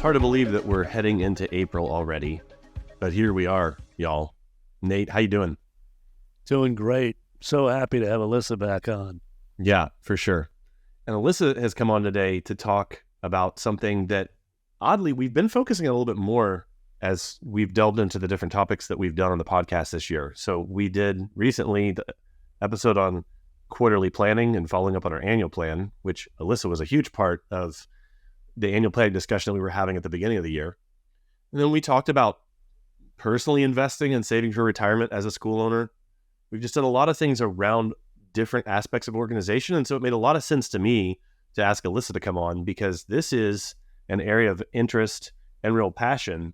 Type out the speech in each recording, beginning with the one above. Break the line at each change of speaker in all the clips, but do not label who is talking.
hard to believe that we're heading into April already, but here we are, y'all. Nate, how you doing?
Doing great. So happy to have Alyssa back on.
Yeah, for sure. And Alyssa has come on today to talk about something that, oddly, we've been focusing a little bit more as we've delved into the different topics that we've done on the podcast this year. So we did recently the episode on quarterly planning and following up on our annual plan, which Alyssa was a huge part of the annual planning discussion that we were having at the beginning of the year. And then we talked about personally investing and saving for retirement as a school owner. We've just done a lot of things around different aspects of organization. And so it made a lot of sense to me to ask Alyssa to come on, because this is an area of interest and real passion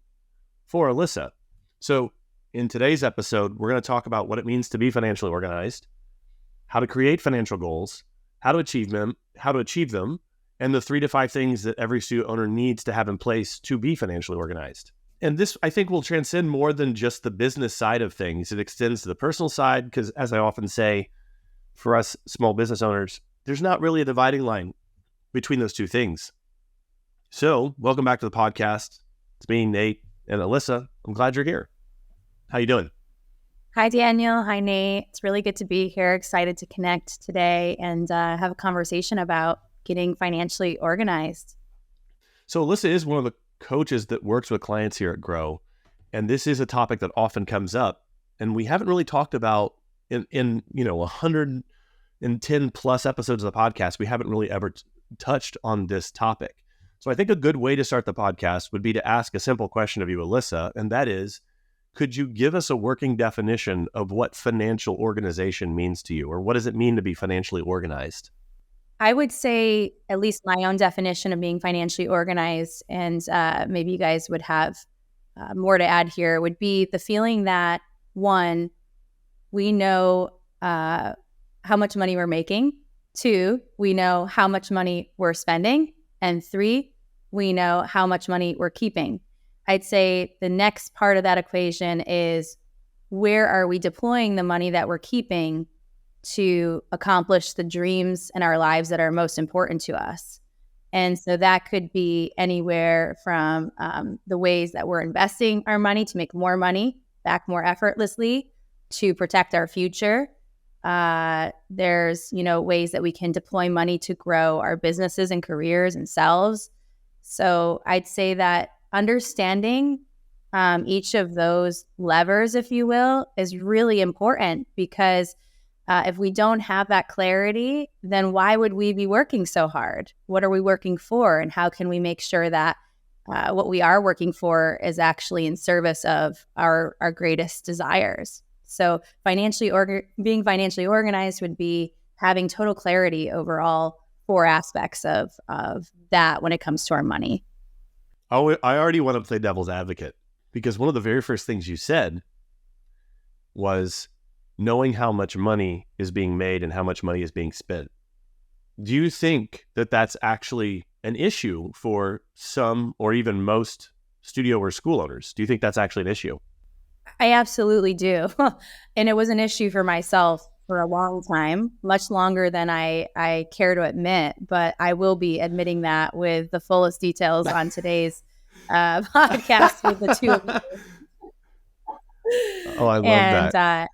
for Alyssa. So in today's episode, we're going to talk about what it means to be financially organized, how to create financial goals, how to achieve them, and the 3 to 5 things that every studio owner needs to have in place to be financially organized. And this, I think, will transcend more than just the business side of things. It extends to the personal side, because as I often say, for us small business owners, there's not really a dividing line between those two things. So welcome back to the podcast. It's me, Nate, and Alyssa. I'm glad you're here. How you doing?
Hi, Daniel. Hi, Nate. It's really good to be here. Excited to connect today and have a conversation about getting financially organized.
So Alyssa is one of the coaches that works with clients here at Grow. And this is a topic that often comes up. And we haven't really talked about in 110 plus episodes of the podcast, we haven't really ever touched on this topic. So I think a good way to start the podcast would be to ask a simple question of you, Alyssa, and that is, could you give us a working definition of what financial organization means to you, or what does it mean to be financially organized?
I would say at least my own definition of being financially organized, and maybe you guys would have more to add here, would be the feeling that, one, we know how much money we're making. 2, we know how much money we're spending. And 3, we know how much money we're keeping. I'd say the next part of that equation is, where are we deploying the money that we're keeping to accomplish the dreams in our lives that are most important to us? And so that could be anywhere from the ways that we're investing our money to make more money back more effortlessly, to protect our future. There's, ways that we can deploy money to grow our businesses and careers and selves. So I'd say that understanding each of those levers, if you will, is really important, because if we don't have that clarity, then why would we be working so hard? What are we working for? And how can we make sure that what we are working for is actually in service of our greatest desires? So being financially organized would be having total clarity over all 4 aspects of that when it comes to our money.
Oh, I already want to play devil's advocate, because one of the very first things you said was knowing how much money is being made and how much money is being spent. Do you think that that's actually an issue for some or even most studio or school owners? Do you think that's actually an issue?
I absolutely do. And it was an issue for myself for a long time, much longer than I care to admit, but I will be admitting that with the fullest details on today's podcast with the two of you.
Oh, I love that.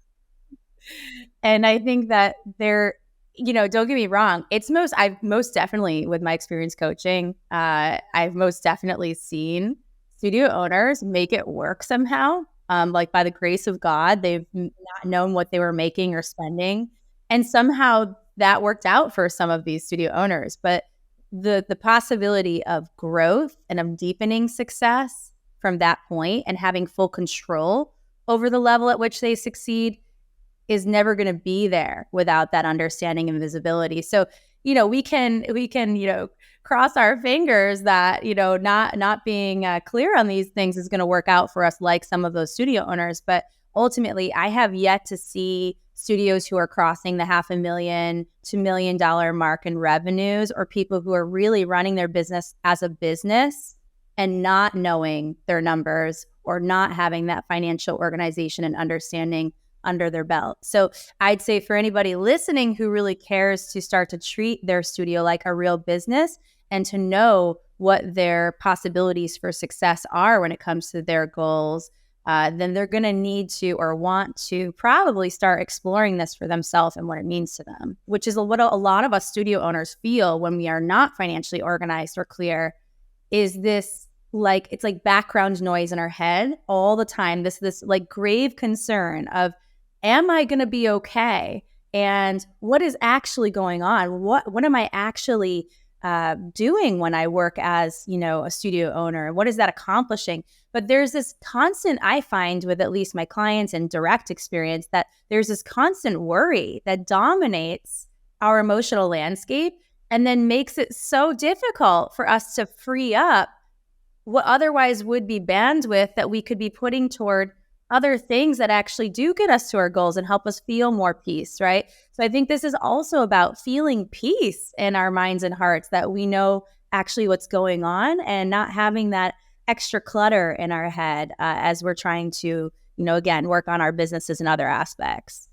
And I think that don't get me wrong, I've most definitely, with my experience coaching, I've most definitely seen studio owners make it work somehow. Like by the grace of God, they've not known what they were making or spending. And somehow that worked out for some of these studio owners. But the possibility of growth and of deepening success from that point and having full control over the level at which they succeed is never going to be there without that understanding and visibility. So, we can cross our fingers that, not being clear on these things is going to work out for us, like some of those studio owners. But ultimately, I have yet to see studios who are crossing the $500,000 to $1 million mark in revenues, or people who are really running their business as a business and not knowing their numbers or not having that financial organization and understanding under their belt. So I'd say for anybody listening who really cares to start to treat their studio like a real business and to know what their possibilities for success are when it comes to their goals, then they're going to need to or want to probably start exploring this for themselves and what it means to them, which is what a lot of us studio owners feel when we are not financially organized or clear. Is this like, it's like background noise in our head all the time, this like grave concern of, am I going to be okay? And what is actually going on? What am I actually doing when I work as, a studio owner? What is that accomplishing? But there's this constant, I find with at least my clients and direct experience, that there's this constant worry that dominates our emotional landscape and then makes it so difficult for us to free up what otherwise would be bandwidth that we could be putting toward other things that actually do get us to our goals and help us feel more peace, right? So I think this is also about feeling peace in our minds and hearts, that we know actually what's going on and not having that extra clutter in our head as we're trying to, again, work on our businesses and other aspects.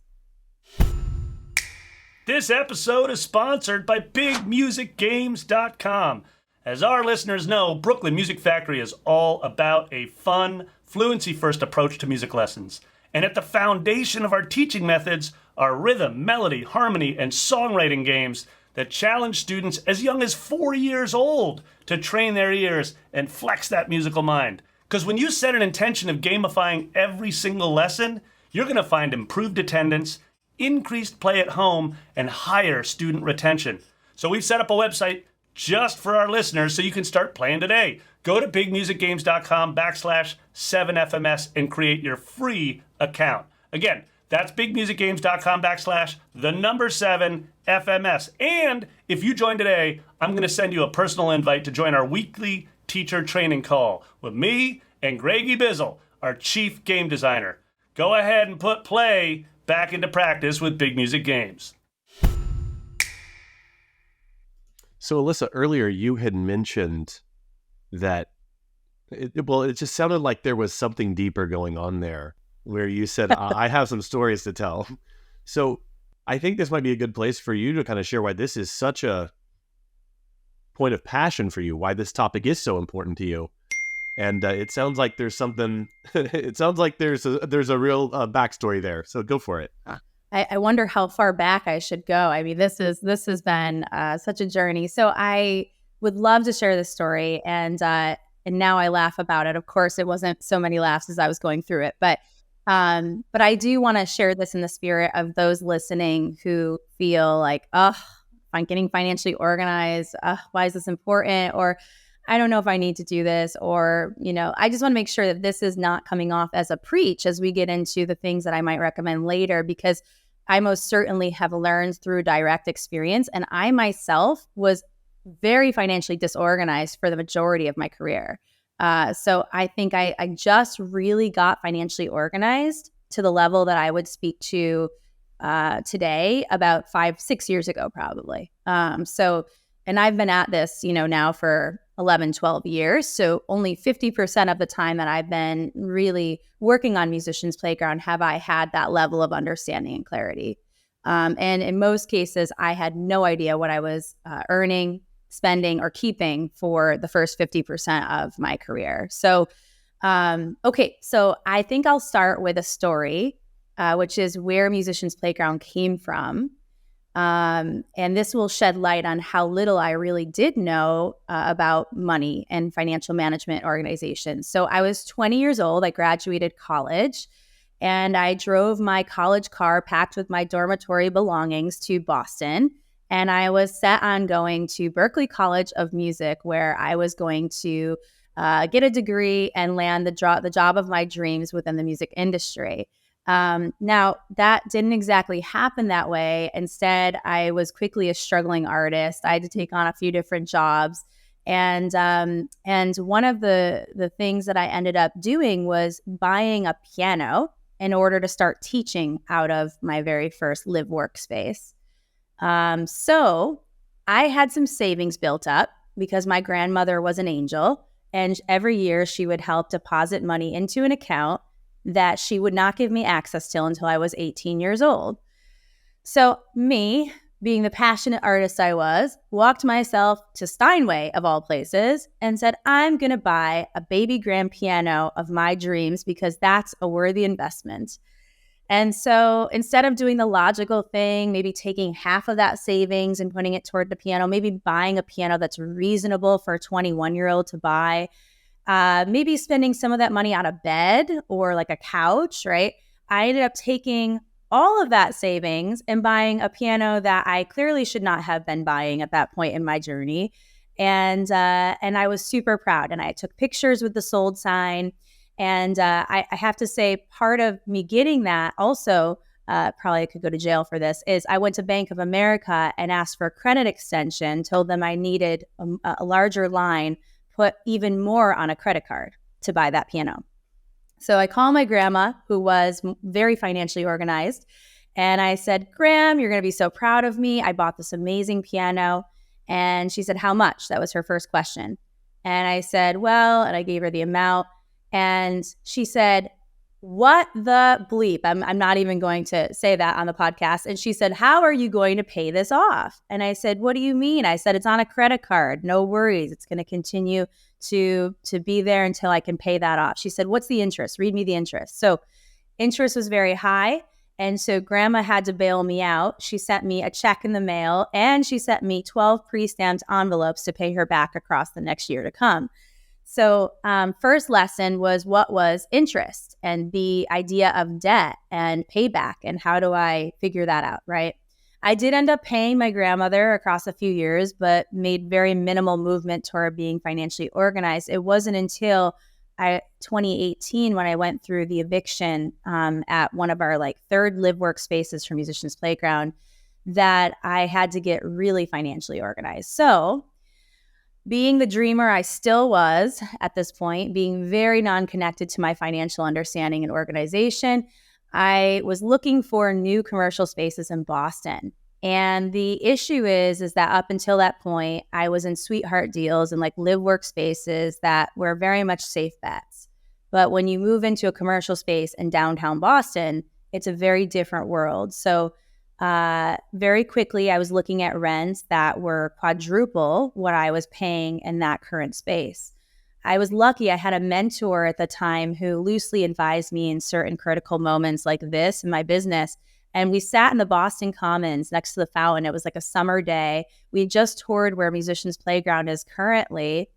This episode is sponsored by BigMusicGames.com. As our listeners know, Brooklyn Music Factory is all about a fun, fluency-first approach to music lessons. And at the foundation of our teaching methods are rhythm, melody, harmony, and songwriting games that challenge students as young as 4 years old to train their ears and flex that musical mind. Because when you set an intention of gamifying every single lesson, you're going to find improved attendance, increased play at home, and higher student retention. So we've set up a website just for our listeners so you can start playing today. Go to bigmusicgames.com/7FMS and create your free account. Again, that's bigmusicgames.com/7FMS. And if you join today, I'm going to send you a personal invite to join our weekly teacher training call with me and Greggy Bizzle, our chief game designer. Go ahead and put play back into practice with Big Music Games.
So, Alyssa, earlier you had mentioned that, it just sounded like there was something deeper going on there, where you said, I have some stories to tell. So I think this might be a good place for you to kind of share why this is such a point of passion for you, why this topic is so important to you. And it sounds like there's something, it sounds like there's a real backstory there. So go for it.
I wonder how far back I should go. I mean, this has been such a journey. So I would love to share this story, and now I laugh about it. Of course, it wasn't so many laughs as I was going through it, but I do want to share this in the spirit of those listening who feel like, I'm getting financially organized. Why is this important? Or I don't know if I need to do this, or, I just want to make sure that this is not coming off as a preach as we get into the things that I might recommend later, because I most certainly have learned through direct experience. And I myself was very financially disorganized for the majority of my career. So I think I just really got financially organized to the level that I would speak to today about 5-6 years ago, probably. And I've been at this, now for 11, 12 years. So only 50% of the time that I've been really working on Musicians Playground have I had that level of understanding and clarity. And in most cases, I had no idea what I was earning, spending, or keeping for the first 50% of my career. So, so I think I'll start with a story, which is where Musicians Playground came from. And this will shed light on how little I really did know about money and financial management organizations. So I was 20 years old. I graduated college, and I drove my college car packed with my dormitory belongings to Boston. And I was set on going to Berklee College of Music, where I was going to get a degree and land the job of my dreams within the music industry. Now, that didn't exactly happen that way. Instead, I was quickly a struggling artist. I had to take on a few different jobs. And one of the things that I ended up doing was buying a piano in order to start teaching out of my very first live workspace. So I had some savings built up because my grandmother was an angel, and every year she would help deposit money into an account that she would not give me access to until I was 18 years old. So me, being the passionate artist I was, walked myself to Steinway, of all places, and said, I'm going to buy a baby grand piano of my dreams because that's a worthy investment. And so instead of doing the logical thing, maybe taking half of that savings and putting it toward the piano, maybe buying a piano that's reasonable for a 21-year-old to buy, maybe spending some of that money on a bed or like a couch, right? I ended up taking all of that savings and buying a piano that I clearly should not have been buying at that point in my journey. And I was super proud. And I took pictures with the sold sign. And I have to say, part of me getting that also, probably I could go to jail for this, is I went to Bank of America and asked for a credit extension, told them I needed a larger line, put even more on a credit card to buy that piano. So I called my grandma, who was very financially organized, and I said, Gram, you're going to be so proud of me. I bought this amazing piano. And she said, how much? That was her first question. And I said, well, and I gave her the amount. And she said, what the bleep? I'm not even going to say that on the podcast. And she said, how are you going to pay this off? And I said, what do you mean? I said, it's on a credit card. No worries. It's going to continue to be there until I can pay that off. She said, what's the interest? Read me the interest. So interest was very high. And so grandma had to bail me out. She sent me a check in the mail and she sent me 12 pre-stamped envelopes to pay her back across the next year to come. So first lesson was what was interest and the idea of debt and payback and how do I figure that out, right? I did end up paying my grandmother across a few years, but made very minimal movement toward being financially organized. It wasn't until 2018 when I went through the eviction at one of our third live work spaces for Musicians Playground that I had to get really financially organized. So being the dreamer I still was at this point, being very non-connected to my financial understanding and organization, I was looking for new commercial spaces in Boston. And the issue is that up until that point, I was in sweetheart deals and live workspaces that were very much safe bets. But when you move into a commercial space in downtown Boston, it's a very different world. So very quickly, I was looking at rents that were quadruple what I was paying in that current space. I was lucky. I had a mentor at the time who loosely advised me in certain critical moments like this in my business. And we sat in the Boston Commons next to the fountain. It was like a summer day. We had just toured where Musicians Playground is currently.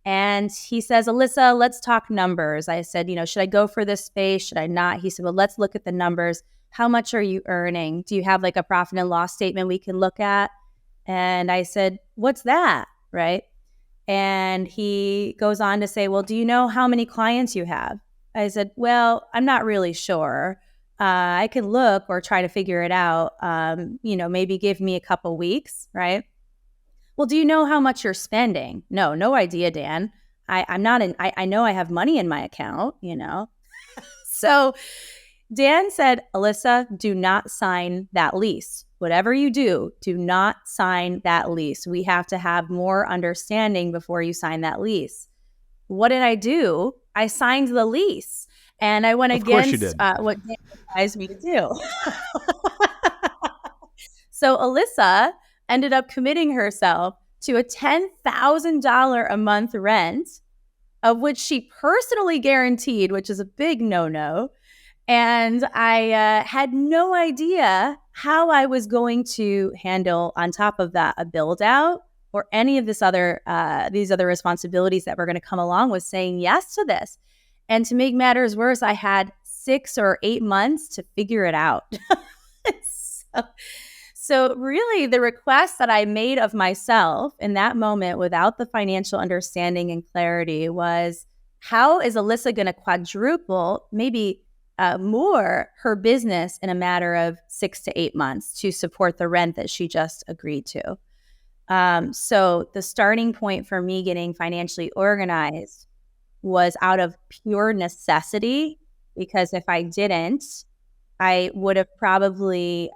And he says, Alyssa, let's talk numbers. I said, should I go for this space? Should I not? He said, well, let's look at the numbers. How much are you earning? Do you have a profit and loss statement we can look at? And I said, what's that? Right. And he goes on to say, well, do you know how many clients you have? I said, well, I'm not really sure. I can look or try to figure it out. Maybe give me a couple weeks. Right. Well, do you know how much you're spending? No idea, Dan. I know I have money in my account, So Dan said, Alyssa, do not sign that lease. Whatever you do not sign that lease. We have to have more understanding before you sign that lease. What did I do? I signed the lease. And I went against what Dan advised me to do. So Alyssa ended up committing herself to a $10,000 a month rent, of which she personally guaranteed, which is a big no-no. And I had no idea how I was going to handle, on top of that, a build out or any of these other responsibilities that were going to come along with saying yes to this. And to make matters worse, I had 6 or 8 months to figure it out. So really, the request that I made of myself in that moment without the financial understanding and clarity was, how is Alyssa going to quadruple, maybe more, her business in a matter of 6 to 8 months to support the rent that she just agreed to? So the starting point for me getting financially organized was out of pure necessity, because if I didn't, I would have probably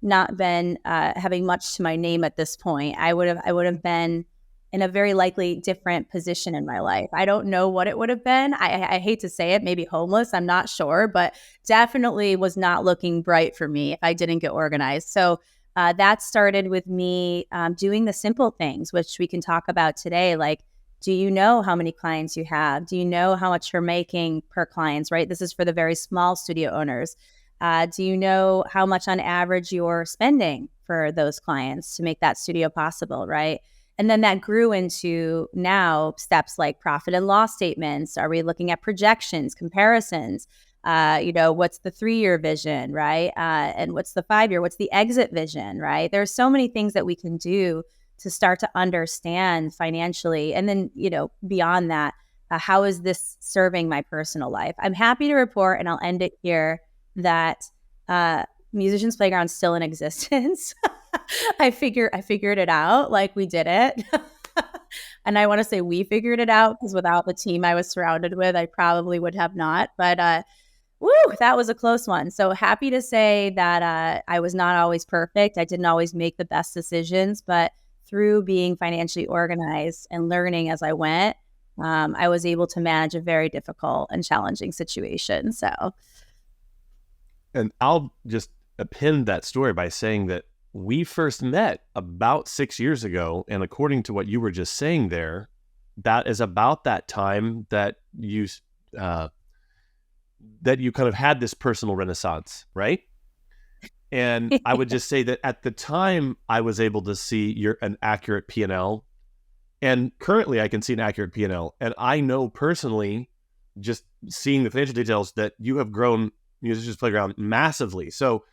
not been having much to my name at this point. I would have been in a very likely different position in my life. I don't know what it would have been. I hate to say it, maybe homeless, I'm not sure, but definitely was not looking bright for me if I didn't get organized. So that started with me doing the simple things, which we can talk about today. Like, do you know how many clients you have? Do you know how much you're making per clients, right? This is for the very small studio owners. Do you know how much on average you're spending for those clients to make that studio possible, right? And then that grew into now steps like profit and loss statements. Are we looking at projections, comparisons? What's the 3-year vision, right? And what's the 5-year? What's the exit vision, right? There's so many things that we can do to start to understand financially. And then, beyond that, how is this serving my personal life? I'm happy to report, and I'll end it here, that Musicians Playground's still in existence. I figured it out. Like, we did it. And I want to say we figured it out, because without the team I was surrounded with, I probably would have not. But that was a close one. So happy to say that I was not always perfect. I didn't always make the best decisions, but through being financially organized and learning as I went, I was able to manage a very difficult and challenging situation. So,
and I'll just append that story by saying that we first met about 6 years ago. And according to what you were just saying there, that is about that time that you kind of had this personal renaissance, right? And I would just say that at the time, I was able to see an accurate P&L. And currently, I can see an accurate P&L. And I know personally, just seeing the financial details, that you have grown Musicians Playground massively. So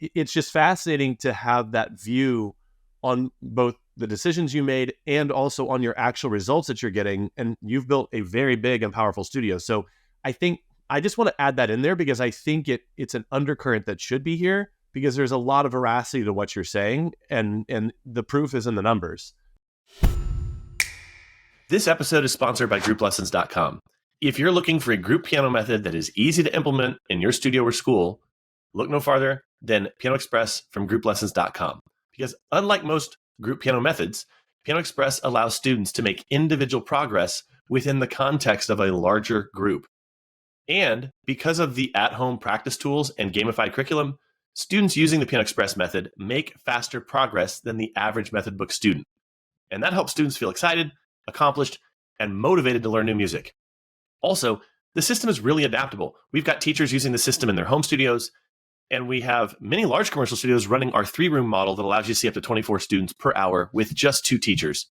it's just fascinating to have that view on both the decisions you made and also on your actual results that you're getting. And you've built a very big and powerful studio. So I think I just want to add that in there, because I think it's an undercurrent that should be here, because there's a lot of veracity to what you're saying, and the proof is in the numbers.
This episode is sponsored by GroupLessons.com. If you're looking for a group piano method that is easy to implement in your studio or school, look no farther than Piano Express from GroupLessons.com. Because unlike most group piano methods, Piano Express allows students to make individual progress within the context of a larger group. And because of the at-home practice tools and gamified curriculum, students using the Piano Express method make faster progress than the average method book student. And that helps students feel excited, accomplished, and motivated to learn new music. Also, the system is really adaptable. We've got teachers using the system in their home studios, and we have many large commercial studios running our 3-room model that allows you to see up to 24 students per hour with just 2 teachers.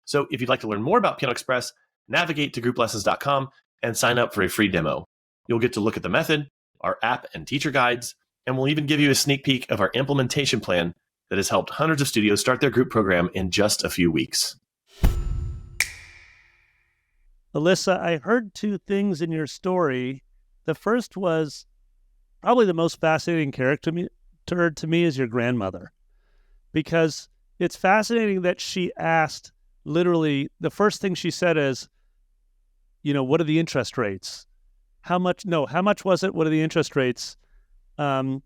So if you'd like to learn more about Piano Express, navigate to grouplessons.com and sign up for a free demo. You'll get to look at the method, our app and teacher guides, and we'll even give you a sneak peek of our implementation plan that has helped hundreds of studios start their group program in just a few weeks.
Alyssa, I heard 2 things in your story. The first was probably the most fascinating character to me is your grandmother, because it's fascinating that she asked, literally, the first thing she said is, what are the interest rates? How much was it? What are the interest rates? And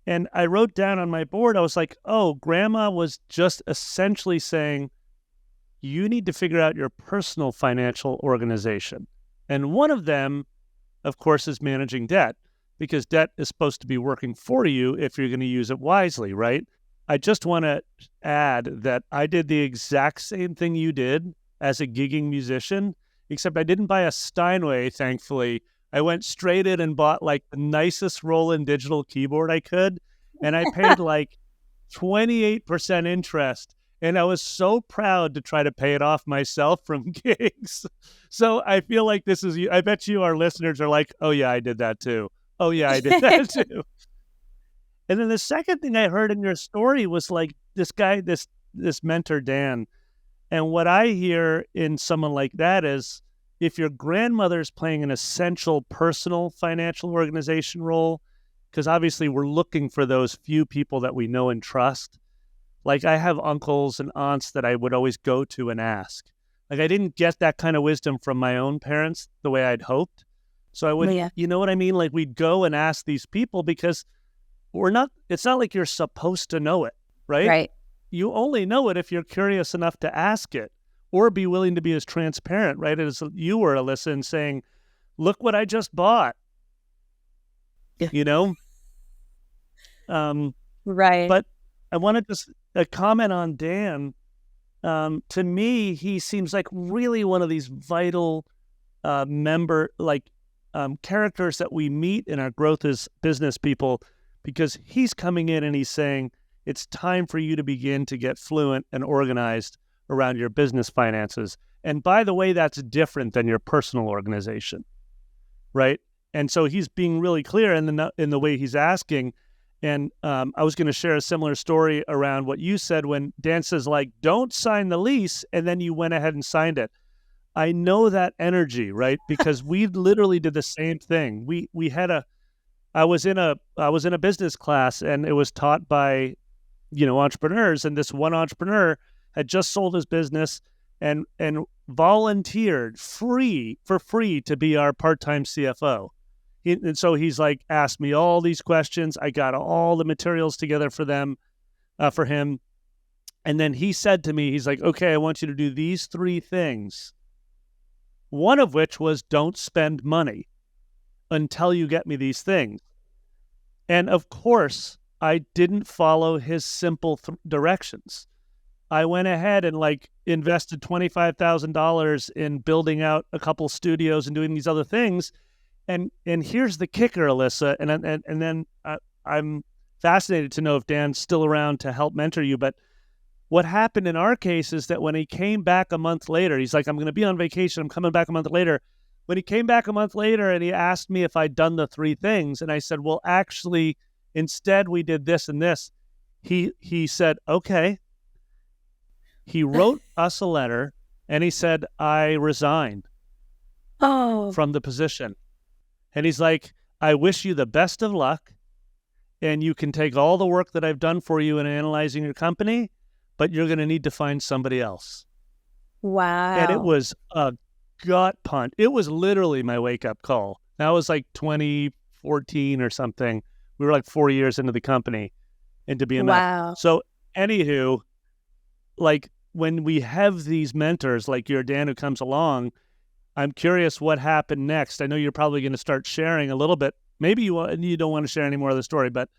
I wrote down on my board, I was like, oh, grandma was just essentially saying, you need to figure out your personal financial organization. And one of them, of course, is managing debt, because debt is supposed to be working for you if you're going to use it wisely, right? I just want to add that I did the exact same thing you did as a gigging musician, except I didn't buy a Steinway, thankfully. I went straight in and bought like the nicest Roland digital keyboard I could, and I paid like 28% interest. And I was so proud to try to pay it off myself from gigs. So I feel like this is, I bet you our listeners are like, oh yeah, I did that too. Oh yeah, I did that too. And then the second thing I heard in your story was like this guy, this mentor, Dan. And what I hear in someone like that is, if your grandmother's playing an essential personal financial organization role, because obviously we're looking for those few people that we know and trust. Like, I have uncles and aunts that I would always go to and ask. Like, I didn't get that kind of wisdom from my own parents the way I'd hoped. So I would, you know what I mean? Like, we'd go and ask these people, because it's not like you're supposed to know it, right?
Right.
You only know it if you're curious enough to ask it, or be willing to be as transparent, right? As you were, Alyssa, in saying, look what I just bought.
Yeah.
You know?
Right.
But I wanted to comment on Dan. To me, he seems like really one of these vital characters that we meet in our growth as business people, because he's coming in and he's saying, it's time for you to begin to get fluent and organized around your business finances. And by the way, that's different than your personal organization, right? And so he's being really clear in the way he's asking. And I was going to share a similar story around what you said when Dan says, like, don't sign the lease, and then you went ahead and signed it. I know that energy, right? Because we literally did the same thing. I was in a business class, and it was taught by, entrepreneurs, and this one entrepreneur had just sold his business and volunteered for free to be our part-time CFO. And so he's like asked me all these questions. I got all the materials together for him. And then he said to me, he's like, okay, I want you to do these 3 things. One of which was, don't spend money until you get me these things. And of course, I didn't follow his simple directions. I went ahead and invested $25,000 in building out a couple studios and doing these other things. And here's the kicker, Alyssa, and then I'm fascinated to know if Dan's still around to help mentor you. But what happened in our case is that when he came back a month later, he's like, I'm going to be on vacation. I'm coming back a month later. When he came back a month later and he asked me if I'd done the 3 things, and I said, well, actually, instead we did this and this. He said, okay. He wrote us a letter and he said, I resigned from the position. And he's like, I wish you the best of luck, and you can take all the work that I've done for you in analyzing your company, but you're going to need to find somebody else.
Wow.
And it was a gut punch. It was literally my wake-up call. That was like 2014 or something. We were like 4 years into the company, into BMF.
Wow.
So anywho, when we have these mentors like your Dan who comes along, I'm curious what happened next. I know you're probably going to start sharing a little bit. Maybe you don't want to share any more of the story, but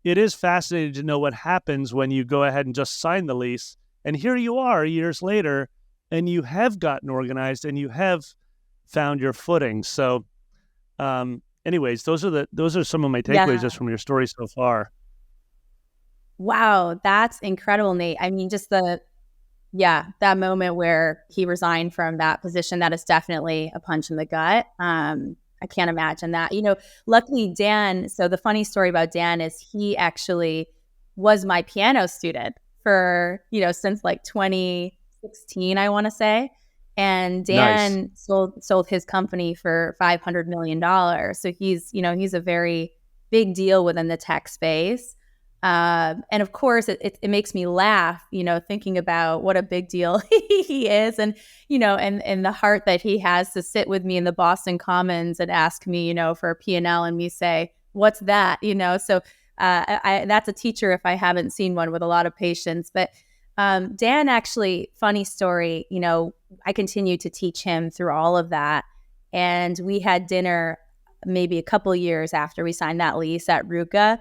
it is fascinating to know what happens when you go ahead and just sign the lease. And here you are years later, and you have gotten organized and you have found your footing. So anyways, those are some of my takeaways just from your story so far.
Wow, that's incredible, Nate. I mean, just that moment where he resigned from that position, that is definitely a punch in the gut. I can't imagine that. Luckily Dan, so the funny story about Dan is he actually was my piano student for, since 2016, I want to say. And Dan sold his company for $500 million. So he's a very big deal within the tech space. And of course, it makes me laugh, thinking about what a big deal he is, and and the heart that he has to sit with me in the Boston Commons and ask me, for a P&L, and me say, "What's that?" So that's a teacher if I haven't seen one, with a lot of patience. But Dan, actually, funny story. I continued to teach him through all of that, and we had dinner maybe a couple years after we signed that lease at Ruka.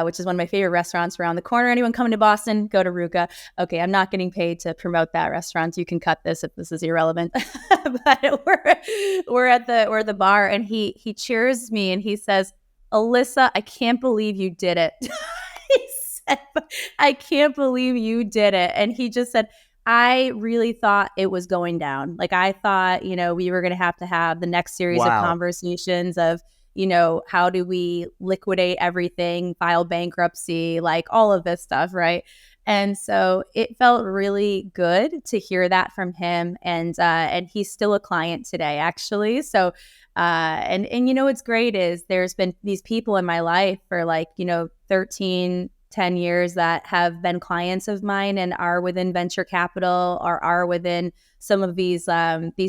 Which is one of my favorite restaurants around the corner. Anyone coming to Boston, go to Ruka. Okay, I'm not getting paid to promote that restaurant. You can cut this if this is irrelevant. But we're at the bar, and he cheers me and he says, "Alyssa, I can't believe you did it." He said, "I can't believe you did it." And he just said, I really thought it was going down. I thought, we were going to have the next series of conversations of, how do we liquidate everything, file bankruptcy, all of this stuff, right? And so it felt really good to hear that from him. And he's still a client today, actually. So, and what's great is there's been these people in my life for 13, 10 years that have been clients of mine and are within venture capital or are within some of these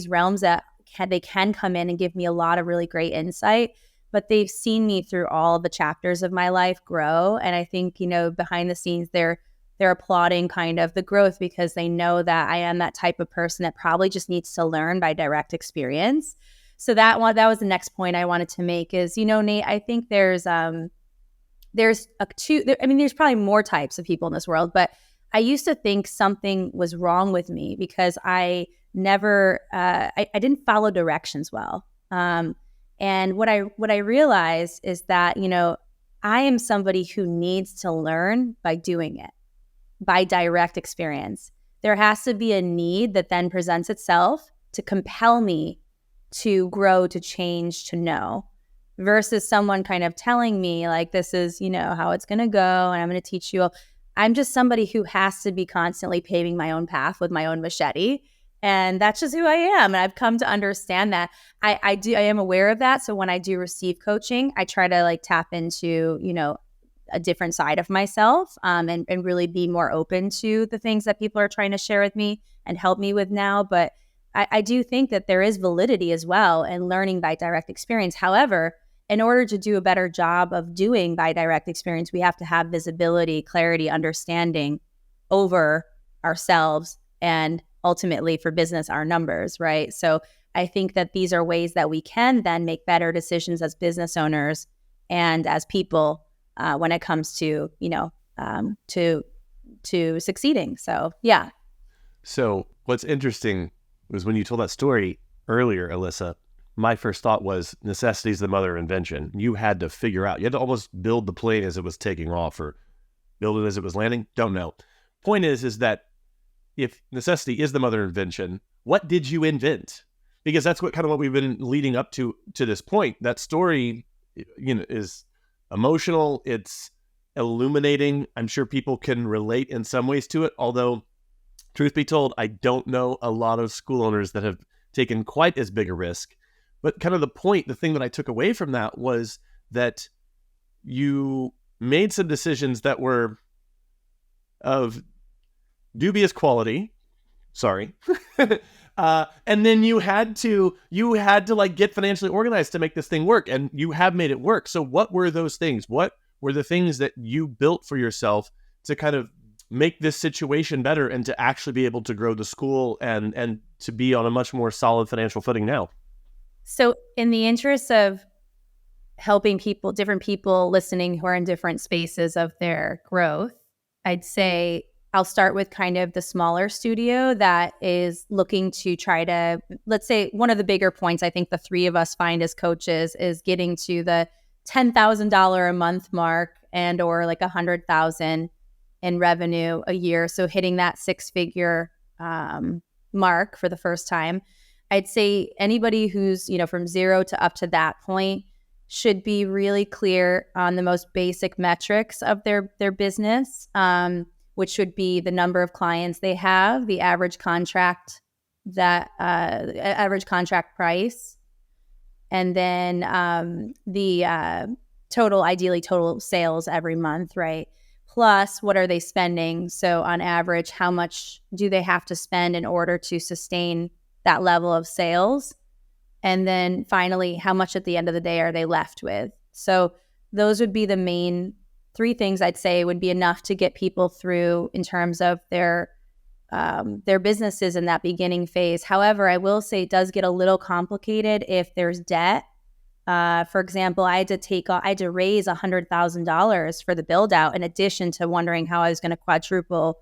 realms that they can come in and give me a lot of really great insight. But they've seen me through all the chapters of my life grow. And I think, behind the scenes, they're applauding kind of the growth, because they know that I am that type of person that probably just needs to learn by direct experience. So that was the next point I wanted to make is, Nate, I think there's there's there's probably more types of people in this world, but I used to think something was wrong with me because I never, I didn't follow directions well. And what I realized is that, I am somebody who needs to learn by doing it, by direct experience. There has to be a need that then presents itself to compel me to grow, to change, to know, versus someone kind of telling me like, this is, how it's going to go, and I'm going to teach you. I'm just somebody who has to be constantly paving my own path with my own machete. And that's just who I am. And I've come to understand that. I am aware of that. So when I do receive coaching, I try to like tap into, a different side of myself, and really be more open to the things that people are trying to share with me and help me with now. But I do think that there is validity as well in learning by direct experience. However, in order to do a better job of doing by direct experience, we have to have visibility, clarity, understanding over ourselves, and ultimately for business, our numbers, right? So I think that these are ways that we can then make better decisions as business owners and as people when it comes to, to succeeding. So, yeah.
So what's interesting was when you told that story earlier, Alyssa, my first thought was necessity is the mother of invention. You had to figure out, you had to almost build the plane as it was taking off or build it as it was landing. Don't know. Point is that if necessity is the mother of invention, what did you invent? Because that's what we've been leading up to this point. That story, is emotional. It's illuminating. I'm sure people can relate in some ways to it. Although, truth be told, I don't know a lot of school owners that have taken quite as big a risk. But kind of the thing that I took away from that was that you made some decisions that were of dubious quality. Sorry. And then you had to like get financially organized to make this thing work, and you have made it work. So what were those things? What were the things that you built for yourself to kind of make this situation better and to actually be able to grow the school and to be on a much more solid financial footing now?
So in the interest of helping different people listening who are in different spaces of their growth, I'd say I'll start with kind of the smaller studio that is looking to try to, let's say one of the bigger points I think the three of us find as coaches is getting to the $10,000 a month mark and or like $100,000 in revenue a year. So hitting that six-figure mark for the first time. I'd say anybody who's, from zero to up to that point should be really clear on the most basic metrics of their business, which should be the number of clients they have, the average contract price, and then the ideally total sales every month, right? Plus, what are they spending? So on average, how much do they have to spend in order to sustain that level of sales? And then finally, how much at the end of the day are they left with? So those would be the main three things I'd say would be enough to get people through in terms of their businesses in that beginning phase. However, I will say it does get a little complicated if there's debt. For example, I had to raise $100,000 for the build out, in addition to wondering how I was going to quadruple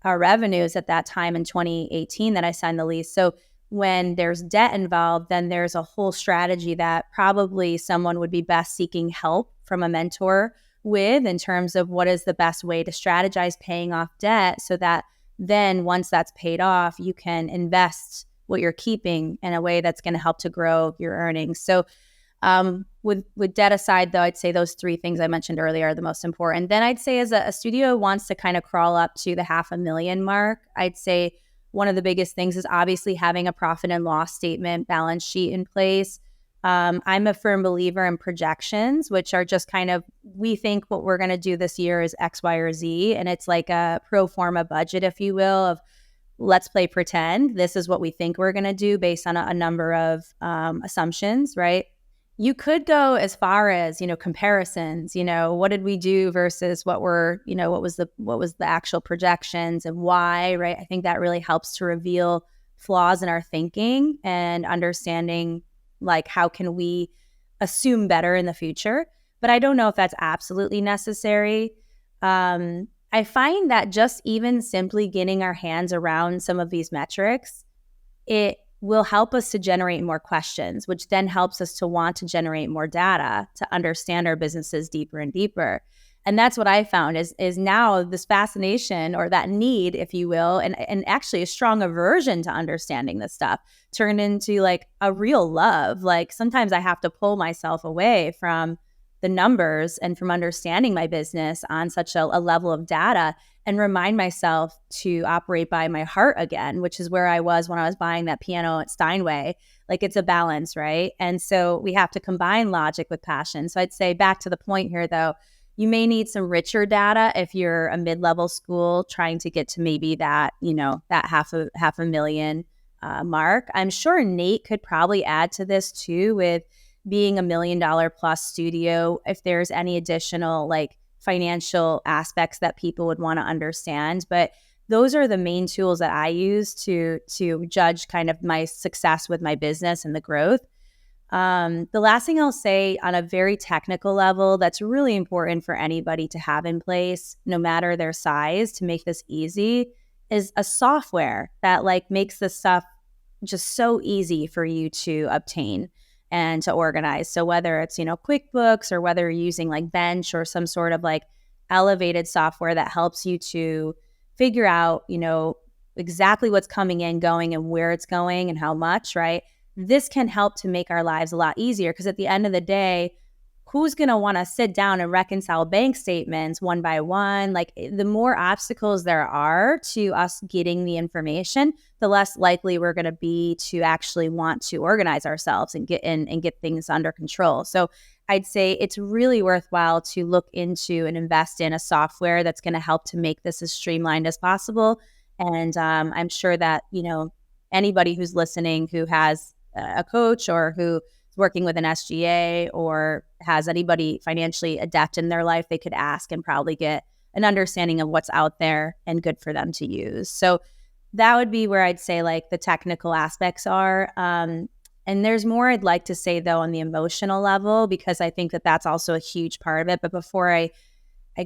our revenues at that time in 2018 that I signed the lease. So when there's debt involved, then there's a whole strategy that probably someone would be best seeking help from a mentor with, in terms of what is the best way to strategize paying off debt, so that then once that's paid off, you can invest what you're keeping in a way that's going to help to grow your earnings. So with debt aside, though, I'd say those three things I mentioned earlier are the most important. Then I'd say as a studio wants to kind of crawl up to the $500,000 mark, I'd say one of the biggest things is obviously having a profit and loss statement, balance sheet in place. I'm a firm believer in projections, which are just kind of, we think what we're going to do this year is X, Y, or Z. And it's like a pro forma budget, if you will, of let's play pretend. This is what we think we're going to do based on a number of assumptions, right? You could go as far as, comparisons, what did we do versus what were, what was the actual projections and why, right? I think that really helps to reveal flaws in our thinking and understanding, like, how can we assume better in the future. but I don't know if that's absolutely necessary. I find that just even simply getting our hands around some of these metrics, it will help us to generate more questions, which then helps us to want to generate more data to understand our businesses deeper and deeper. And that's what I found is now this fascination, or that need, if you will, and actually a strong aversion to understanding this stuff turned into like a real love. Like sometimes I have to pull myself away from the numbers and from understanding my business on such a level of data, and remind myself to operate by my heart again, which is where I was when I was buying that piano at Steinway. Like it's a balance, right? And so we have to combine logic with passion. So I'd say, back to the point here though, you may need some richer data if you're a mid-level school trying to get to maybe that, that half a million mark. I'm sure Nate could probably add to this too, with being $1 million plus studio, if there's any additional like financial aspects that people would want to understand. But those are the main tools that I use to judge kind of my success with my business and the growth. The last thing I'll say on a very technical level that's really important for anybody to have in place, no matter their size, to make this easy, is a software that like makes this stuff just so easy for you to obtain and to organize. So whether it's, QuickBooks, or whether you're using like Bench or some sort of like elevated software that helps you to figure out, exactly what's coming in, going, and where it's going and how much, right? This can help to make our lives a lot easier, because at the end of the day, who's going to want to sit down and reconcile bank statements one by one? Like the more obstacles there are to us getting the information, the less likely we're going to be to actually want to organize ourselves and get things under control. So I'd say it's really worthwhile to look into and invest in a software that's going to help to make this as streamlined as possible. And I'm sure that, anybody who's listening who has a coach, or who working with an SGA, or has anybody financially adept in their life, they could ask and probably get an understanding of what's out there and good for them to use. So that would be where I'd say like the technical aspects are. And there's more I'd like to say though on the emotional level, because I think that that's also a huge part of it. But before I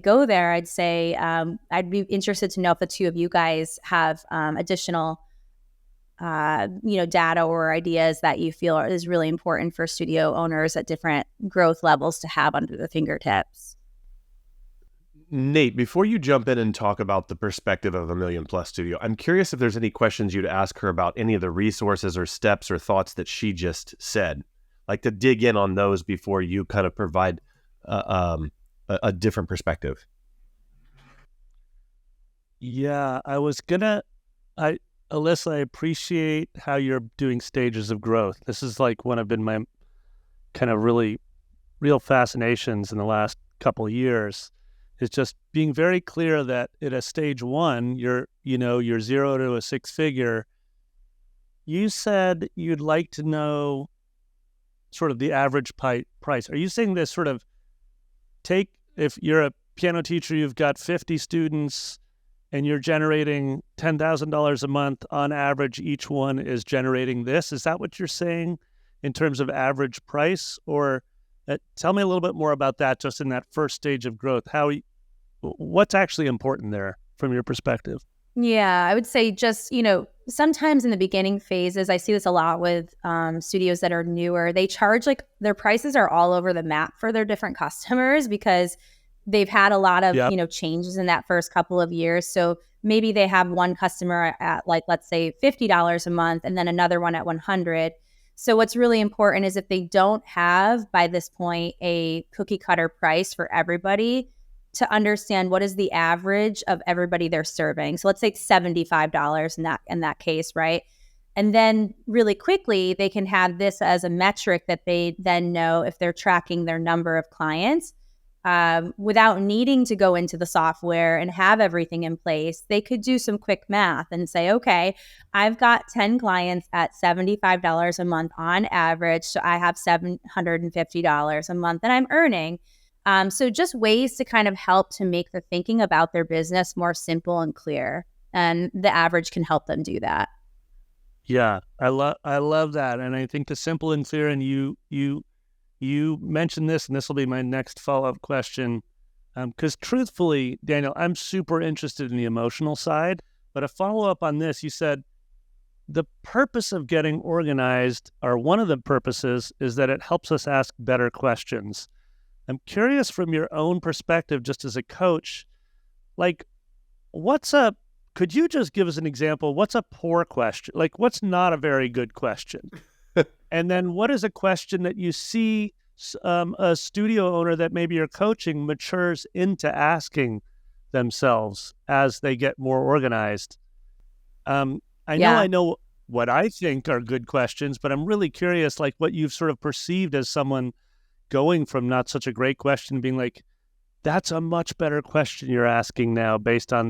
go there, I'd say I'd be interested to know if the two of you guys have additional data or ideas that you feel is really important for studio owners at different growth levels to have under the fingertips.
Nate, before you jump in and talk about the perspective of $1 million plus studio, I'm curious if there's any questions you'd ask her about any of the resources or steps or thoughts that she just said, like to dig in on those before you kind of provide a different perspective.
Yeah, Alyssa, I appreciate how you're doing stages of growth. This is like one of been my kind of really real fascinations in the last couple of years, is just being very clear that at a stage one, you're 0 to a six figure. You said you'd like to know sort of the average price. Are you saying this sort of if you're a piano teacher, you've got 50 students, and you're generating $10,000 a month on average, each one is generating this? Is that what you're saying in terms of average price? Or tell me a little bit more about that, just in that first stage of growth. What's actually important there from your perspective?
Yeah, I would say just, sometimes in the beginning phases, I see this a lot with studios that are newer. They charge like their prices are all over the map for their different customers, because they've had a lot of, changes in that first couple of years. So maybe they have one customer at like, let's say $50 a month, and then another one at $100. So what's really important is if they don't have by this point a cookie cutter price for everybody, to understand what is the average of everybody they're serving. So let's say $75 in that case, right? And then really quickly, they can have this as a metric that they then know if they're tracking their number of clients. Without needing to go into the software and have everything in place, they could do some quick math and say, okay, I've got 10 clients at $75 a month on average, so I have $750 a month that I'm earning. So just ways to kind of help to make the thinking about their business more simple and clear. And the average can help them do that.
Yeah, I love that. And I think the simple and clear, and you You mentioned this, and this will be my next follow-up question. Because truthfully, Daniel, I'm super interested in the emotional side. But a follow-up on this, you said the purpose of getting organized, or one of the purposes, is that it helps us ask better questions. I'm curious from your own perspective, just as a coach, like, could you just give us an example? What's a poor question? Like, what's not a very good question? And then what is a question that you see a studio owner that maybe you're coaching matures into asking themselves as they get more organized? I know what I think are good questions, but I'm really curious, like, what you've sort of perceived as someone going from not such a great question being like, that's a much better question you're asking now based on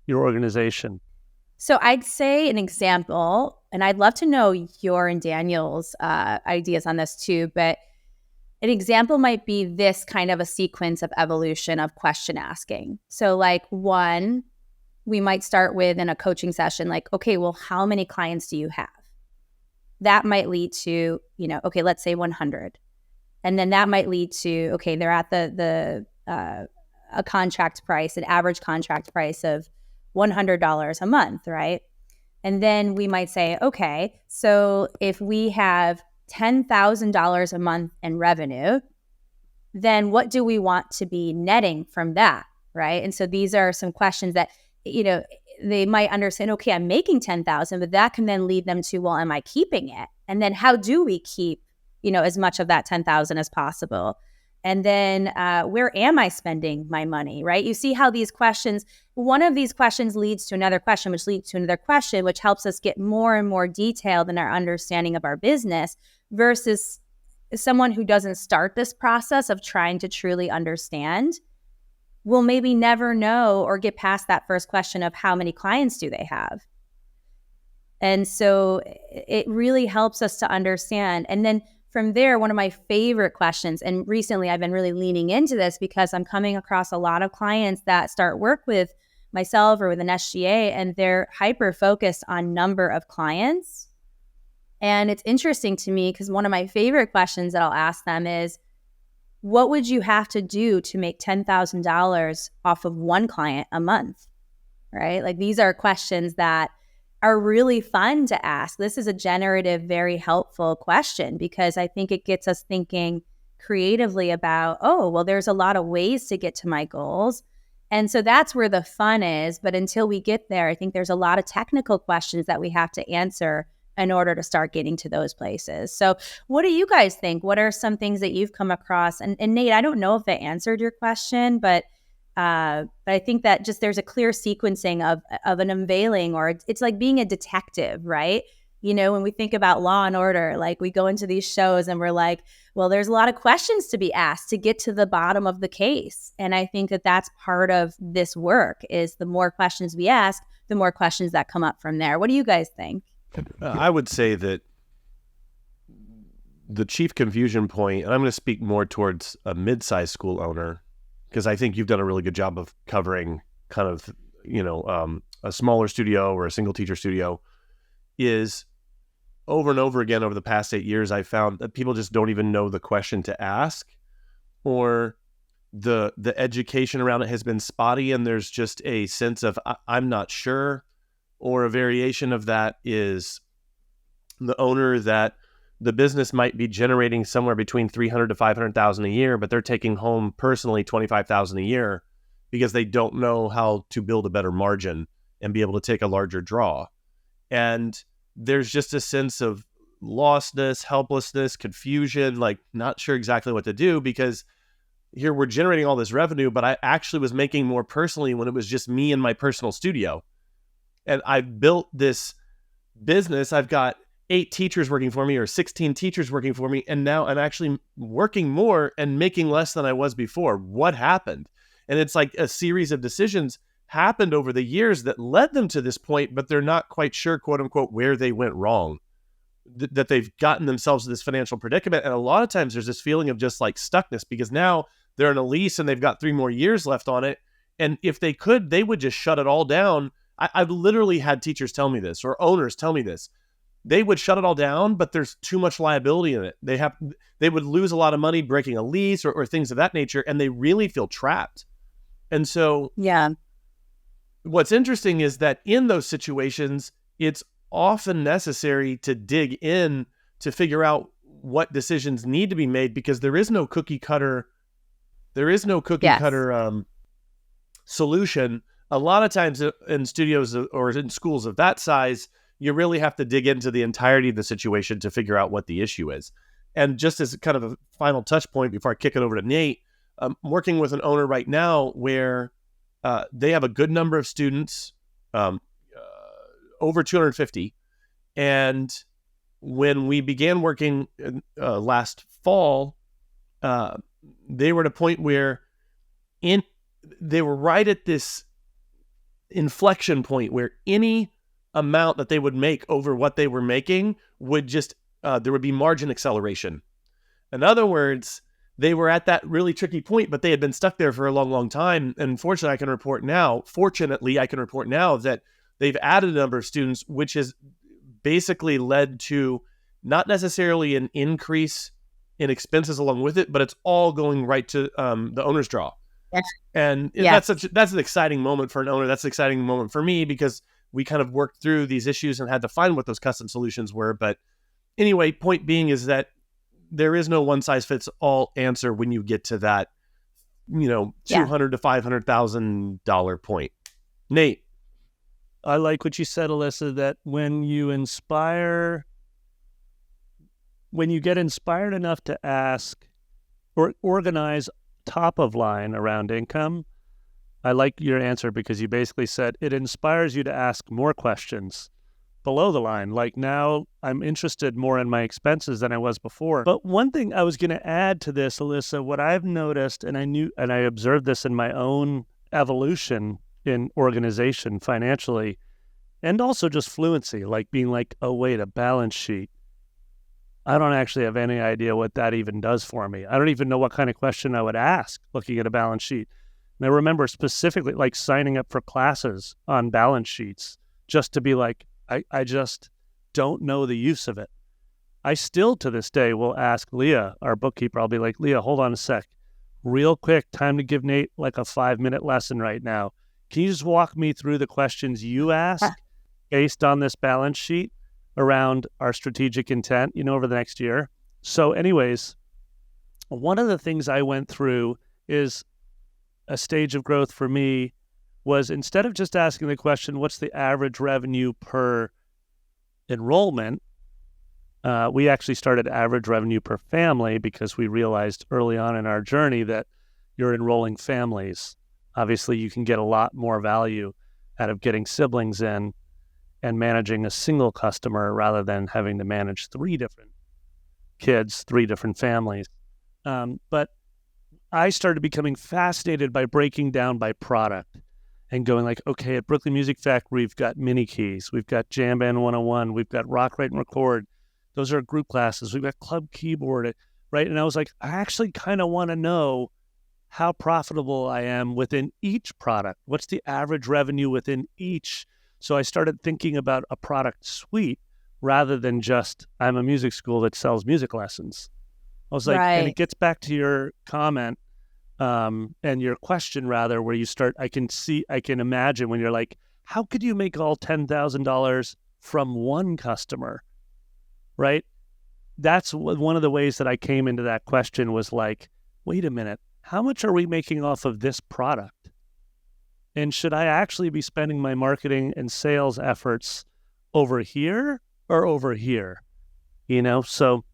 your organization.
So I'd say an example, and I'd love to know your and Daniel's ideas on this too, but an example might be this kind of a sequence of evolution of question asking. So like one, we might start with in a coaching session, like, okay, well, how many clients do you have? That might lead to, okay, let's say 100. And then that might lead to, okay, they're at a contract price, an average contract price of $100 a month, right? And then we might say, okay, so if we have $10,000 a month in revenue, then what do we want to be netting from that, right? And so these are some questions that, they might understand, okay, I'm making 10,000, but that can then lead them to, well, am I keeping it? And then how do we keep, as much of that 10,000 as possible? And then where am I spending my money, right? You see how these questions, one of these questions leads to another question, which leads to another question, which helps us get more and more detailed in our understanding of our business versus someone who doesn't start this process of trying to truly understand will maybe never know or get past that first question of how many clients do they have. And so it really helps us to understand. And then from there, one of my favorite questions, and recently I've been really leaning into this because I'm coming across a lot of clients that start work with myself or with an SGA, and they're hyper-focused on number of clients. And it's interesting to me because one of my favorite questions that I'll ask them is, what would you have to do to make $10,000 off of one client a month, right? Like these are questions that are really fun to ask. This is a generative, very helpful question because I think it gets us thinking creatively about, oh, well, there's a lot of ways to get to my goals. And so that's where the fun is. But until we get there, I think there's a lot of technical questions that we have to answer in order to start getting to those places. So what do you guys think? What are some things that you've come across? And Nate, I don't know if it answered your question, but I think that just there's a clear sequencing of an unveiling, or it's like being a detective, right? When we think about Law and Order, like we go into these shows and we're like, well, there's a lot of questions to be asked to get to the bottom of the case. And I think that that's part of this work is the more questions we ask, the more questions that come up from there. What do you guys think?
I would say that the chief confusion point, and I'm going to speak more towards a mid-sized school owner, because I think you've done a really good job of covering kind of, a smaller studio or a single teacher studio, is over and over again over the past 8 years, I found that people just don't even know the question to ask, or the education around it has been spotty, and there's just a sense of, I'm not sure, or a variation of that is the owner that the business might be generating somewhere between $300,000 to $500,000 a year, but they're taking home personally $25,000 a year because they don't know how to build a better margin and be able to take a larger draw. And there's just a sense of lostness, helplessness, confusion, like not sure exactly what to do, because here we're generating all this revenue, but I actually was making more personally when it was just me and my personal studio. And I've built this business. I've got 8 teachers working for me or 16 teachers working for me. And now I'm actually working more and making less than I was before. What happened? And it's like a series of decisions happened over the years that led them to this point, but they're not quite sure, quote unquote, where they went wrong, that they've gotten themselves to this financial predicament. And a lot of times there's this feeling of just like stuckness because now they're in a lease and they've got 3 more years left on it. And if they could, they would just shut it all down. I've literally had teachers tell me this, or owners tell me this. they would shut it all down, but there's too much liability in it. They would lose a lot of money breaking a lease or things of that nature, and they really feel trapped. And so
Yeah.
what's interesting is that in those situations, it's often necessary to dig in to figure out what decisions need to be made, because there is no cookie cutter. There is no cookie
Yes.
cutter solution. A lot of times in studios or in schools of that size, you really have to dig into the entirety of the situation to figure out what the issue is. And just as kind of a final touch point before I kick it over to Nate, I'm working with an owner right now where they have a good number of students, over 250. And when we began working last fall, they were at a point where they were right at this inflection point where any amount that they would make over what they were making would just, there would be margin acceleration. In other words, they were at that really tricky point, but they had been stuck there for a long, long time. And fortunately, I can report now that they've added a number of students, which has basically led to not necessarily an increase in expenses along with it, but it's all going right to the owner's draw.
Yes.
And
Yes.
that's an exciting moment for an owner. That's an exciting moment for me, because we kind of worked through these issues and had to find what those custom solutions were. But anyway, point being is that there is no one size fits all answer when you get to that, $200,000 to $500,000 point. Nate.
I like what you said, Alyssa, that when you get inspired enough to ask or organize top of line around income, I like your answer, because you basically said it inspires you to ask more questions below the line. Like, now I'm interested more in my expenses than I was before. But one thing I was going to add to this, Alyssa, what I've noticed, and I observed this in my own evolution in organization financially, and also just fluency, like being like, oh, wait, a balance sheet. I don't actually have any idea what that even does for me. I don't even know what kind of question I would ask looking at a balance sheet. And I remember specifically like signing up for classes on balance sheets just to be like, I just don't know the use of it. I still to this day will ask Leah, our bookkeeper, I'll be like, Leah, hold on a sec. Real quick, time to give Nate like a 5-minute lesson right now. Can you just walk me through the questions you ask based on this balance sheet around our strategic intent, over the next year? So anyways, one of the things I went through is a stage of growth for me was, instead of just asking the question, what's the average revenue per enrollment? We actually started average revenue per family, because we realized early on in our journey that you're enrolling families. Obviously, you can get a lot more value out of getting siblings in and managing a single customer rather than having to manage 3 different kids, 3 different families. But I started becoming fascinated by breaking down by product and going like, okay, at Brooklyn Music Factory, we've got mini keys, we've got Jam Band 101, we've got Rock, Write, and Record. Those are group classes. We've got Club Keyboard, right? And I was like, I actually kind of want to know how profitable I am within each product. What's the average revenue within each? So I started thinking about a product suite rather than just, I'm a music school that sells music lessons. I was like, and it gets back to your comment and your question rather, where you start, I can imagine when you're like, how could you make all $10,000 from one customer, right? That's one of the ways that I came into that question, was like, wait a minute, how much are we making off of this product? And should I actually be spending my marketing and sales efforts over here or over here? So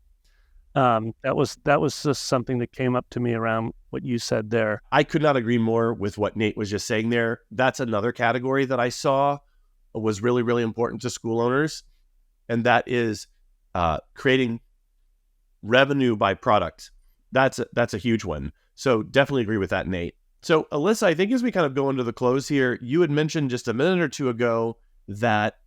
that was just something that came up to me around what you said there.
I could not agree more with what Nate was just saying there. That's another category that I saw was really, really important to school owners, and that is creating revenue by product. That's a huge one. So definitely agree with that, Nate. So Alyssa, I think as we kind of go into the close here, you had mentioned just a minute or two ago that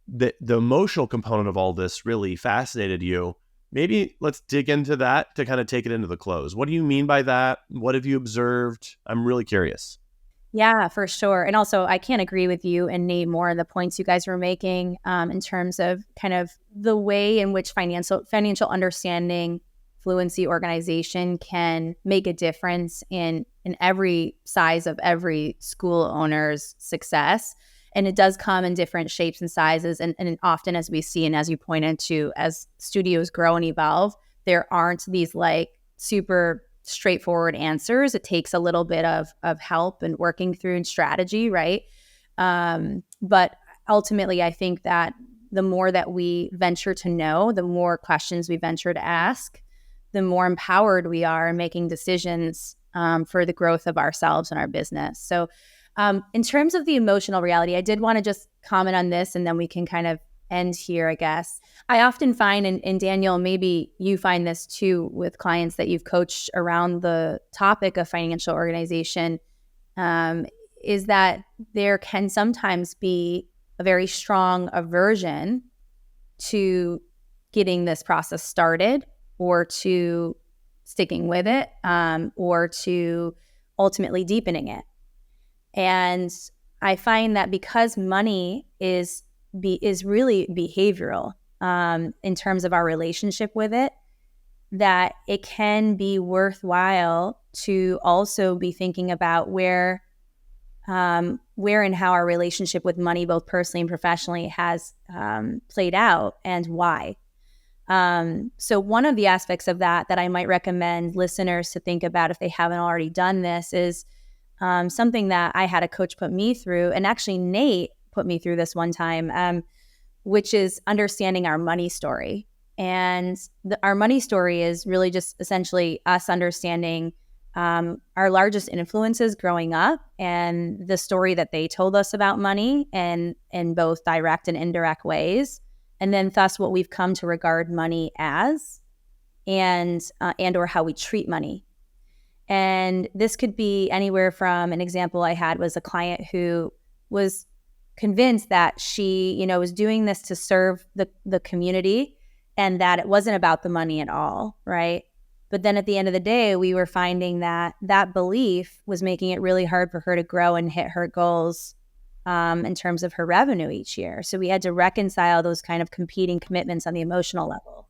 the emotional component of all this really fascinated you. Maybe let's dig into that to kind of take it into the close. What do you mean by that? What have you observed? I'm really curious.
Yeah, for sure. And also, I can't agree with you and Nate more on the points you guys were making in terms of kind of the way in which financial understanding, fluency, organization can make a difference in every size of every school owner's success. And it does come in different shapes and sizes. And often, as we see, and as you pointed to, as studios grow and evolve, there aren't these like super straightforward answers. It takes a little bit of help and working through and strategy, right? But ultimately, I think that the more that we venture to know, the more questions we venture to ask, the more empowered we are in making decisions for the growth of ourselves and our business. So in terms of the emotional reality, I did want to just comment on this, and then we can kind of end here, I guess. I often find, and Daniel, maybe you find this too with clients that you've coached around the topic of financial organization, is that there can sometimes be a very strong aversion to getting this process started, or to sticking with it, or to ultimately deepening it. And I find that because money is really behavioral in terms of our relationship with it, that it can be worthwhile to also be thinking about where and how our relationship with money, both personally and professionally, has played out and why. So one of the aspects of that I might recommend listeners to think about if they haven't already done this is something that I had a coach put me through, and actually Nate put me through this one time, which is understanding our money story. And our money story is really just essentially us understanding our largest influences growing up and the story that they told us about money, and in both direct and indirect ways. And then thus what we've come to regard money as, and or how we treat money. And this could be anywhere from, an example I had was a client who was convinced that she, was doing this to serve the community, and that it wasn't about the money at all, right? But then at the end of the day, we were finding that belief was making it really hard for her to grow and hit her goals in terms of her revenue each year. So we had to reconcile those kind of competing commitments on the emotional level,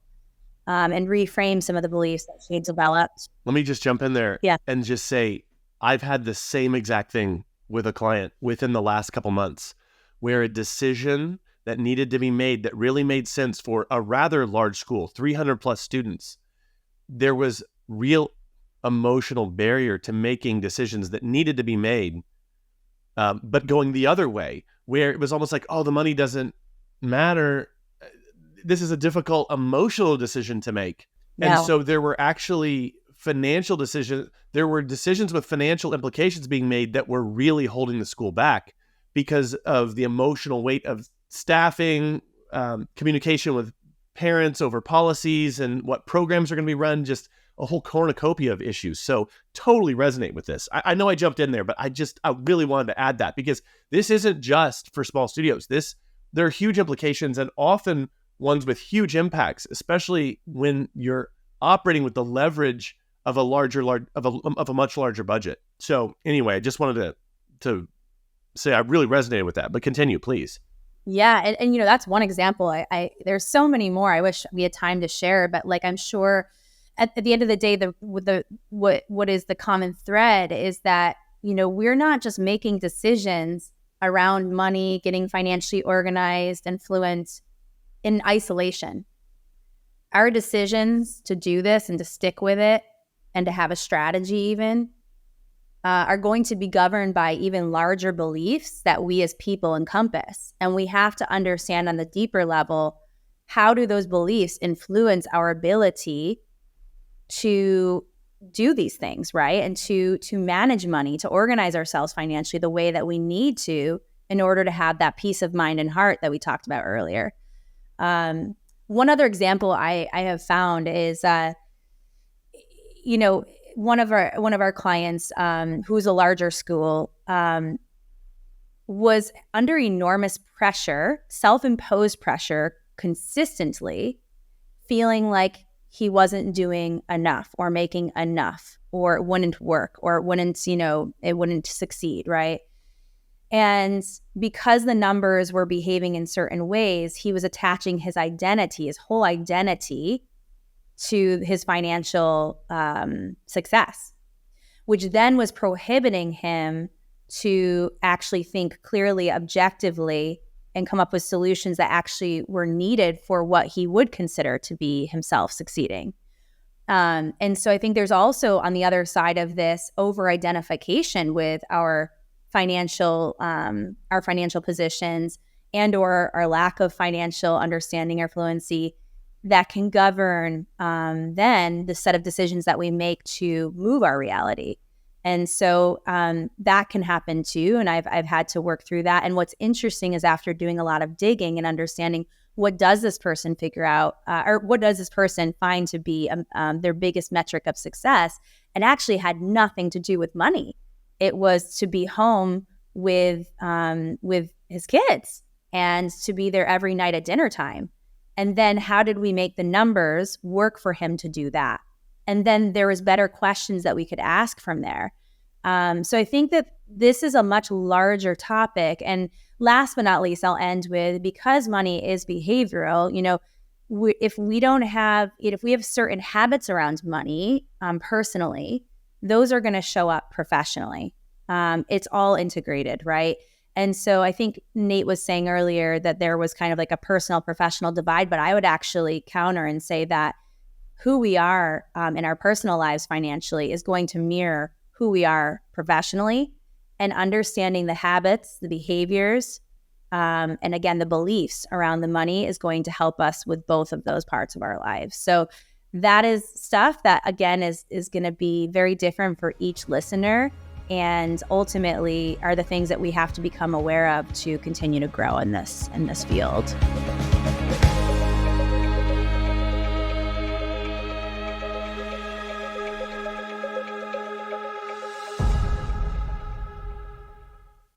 and reframe some of the beliefs that she had developed.
Let me just jump in there
Yeah.
and just say, I've had the same exact thing with a client within the last couple months, where a decision that needed to be made that really made sense for a rather large school, 300 plus students, there was real emotional barrier to making decisions that needed to be made, but going the other way, where it was almost like, oh, the money doesn't matter. This is a difficult emotional decision to make.
No.
And so there were actually financial decisions. There were decisions with financial implications being made that were really holding the school back because of the emotional weight of staffing, communication with parents over policies and what programs are going to be run, just a whole cornucopia of issues. So totally resonate with this. I know I jumped in there, but I really wanted to add that, because this isn't just for small studios. There are huge implications, and often ones with huge impacts, especially when you're operating with the leverage of a much larger budget. So anyway, I just wanted to say I really resonated with that, but continue, please.
Yeah. And that's one example. I there's so many more I wish we had time to share, but like, I'm sure at the end of the day, what is the common thread is that, we're not just making decisions around money, getting financially organized and fluent in isolation. Our decisions to do this and to stick with it and to have a strategy even are going to be governed by even larger beliefs that we as people encompass. And we have to understand on the deeper level, how do those beliefs influence our ability to do these things, right? And to manage money, to organize ourselves financially the way that we need to in order to have that peace of mind and heart that we talked about earlier. One other example I have found is, one of our clients, who's a larger school, was under enormous pressure, self-imposed pressure, consistently feeling like he wasn't doing enough or making enough or it wouldn't work, or it wouldn't, it wouldn't succeed, right? And because the numbers were behaving in certain ways, he was attaching his identity, his whole identity, to his financial success, which then was prohibiting him to actually think clearly, objectively, and come up with solutions that actually were needed for what he would consider to be himself succeeding. And so I think there's also, on the other side of this, over-identification with our financial positions and or our lack of financial understanding or fluency that can govern then the set of decisions that we make to move our reality. And so that can happen too. And I've had to work through that. And what's interesting is after doing a lot of digging and understanding what does this person figure out or what does this person find to be their biggest metric of success, and actually had nothing to do with money. It was to be home with his kids and to be there every night at dinner time. And then how did we make the numbers work for him to do that? And then there was better questions that we could ask from there. So I think that this is a much larger topic. And last but not least, I'll end with, because money is behavioral, if we have certain habits around money personally, those are going to show up professionally. It's all integrated, right? And so I think Nate was saying earlier that there was kind of like a personal professional divide, but I would actually counter and say that who we are in our personal lives financially is going to mirror who we are professionally, and understanding the habits, the behaviors, and again, the beliefs around the money is going to help us with both of those parts of our lives. So that is stuff that, again, is going to be very different for each listener, and ultimately are the things that we have to become aware of to continue to grow in this field.